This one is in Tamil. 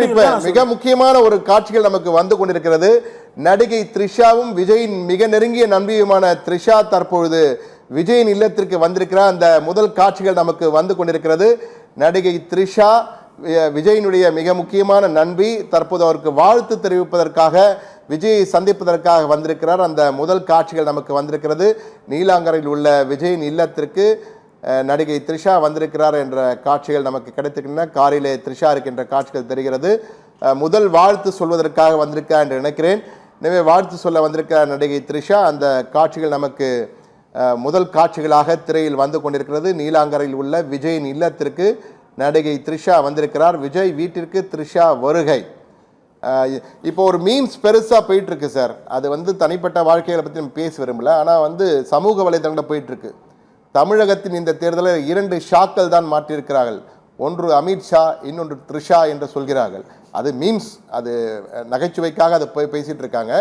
இப்ப மிக முக்கியமான ஒரு காட்சிகள் நமக்கு வந்து கொண்டிருக்கிறது. நடிகை த்ரிஷாவும் விஜயின் மிக நெருங்கிய நண்பியுமான த்ரிஷா தற்பொழுது விஜயின் இல்லத்திற்கு வந்திருக்கிறார். அந்த முதல் காட்சிகள் நமக்கு வந்து கொண்டிருக்கிறது. நடிகை த்ரிஷா விஜயினுடைய மிக முக்கியமான நண்பி தற்போது அவருக்கு வாழ்த்து தெரிவிப்பதற்காக விஜயை சந்திப்பதற்காக வந்திருக்கிறார். அந்த முதல் காட்சிகள் நமக்கு வந்திருக்கிறது. நீலாங்கரையில் உள்ள விஜயின் இல்லத்திற்கு நடிகை த்ரிஷா வந்திருக்கிறார் என்ற காட்சிகள் நமக்கு கிடைத்திருக்கின்றன. காரிலே த்ரிஷா இருக்கின்ற காட்சிகள் தெரிகிறது. முதல் வாழ்த்து சொல்வதற்காக வந்திருக்கா என்று நினைக்கிறேன். எனவே வாழ்த்து சொல்ல வந்திருக்க நடிகை த்ரிஷா, அந்த காட்சிகள் நமக்கு முதல் காட்சிகளாக திரையில் வந்து கொண்டிருக்கிறது. நீலாங்கரையில் உள்ள விஜயின் இல்லத்திற்கு நடிகை த்ரிஷா வந்திருக்கிறார். விஜய் வீட்டிற்கு த்ரிஷா வருகை. இப்போ ஒரு மீம்ஸ் பெருசாக போயிட்டு இருக்கு சார். அது வந்து தனிப்பட்ட வாழ்க்கைகளை பற்றி நம்ம பேச விரும்பல. ஆனால் சமூக வலைதளங்கள் போயிட்டு இருக்கு. தமிழகத்தின் இந்த தேர்தலில் 2 ஷாக்கள் தான் மாற்றியிருக்கிறார்கள். ஒன்று அமித்ஷா, இன்னொன்று த்ரிஷா என்று சொல்கிறார்கள். அது மீம்ஸ், அது நகைச்சுவைக்காக அதை பேசிட்டு இருக்காங்க.